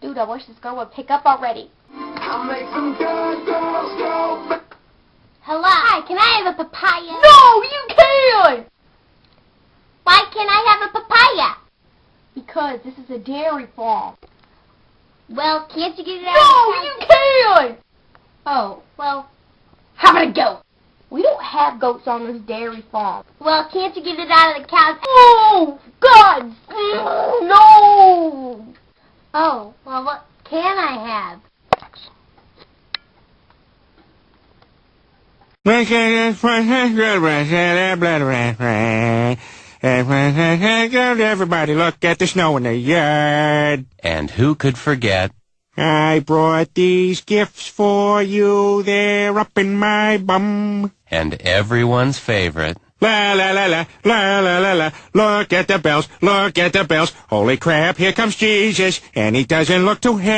Dude, I wish this girl would pick up already. I'll make some good girls go. Hello. Hi, can I have a papaya? No, you can't! Why can't I have a papaya? Because this is a dairy farm. Well, can't you get it out No, of the you house? can't! Oh, well, How about a goat? We don't have goats on this dairy farm. can't you get it out of the cow's... Oh, God! No! Oh, well, what can I have? Everybody look at the snow in the yard. And who could forget? I brought these gifts for you. They're up in my bum. And everyone's favorite. La la la la, la la la la. Look at the bells, look at the bells. Holy crap, here comes Jesus, and he doesn't look too happy.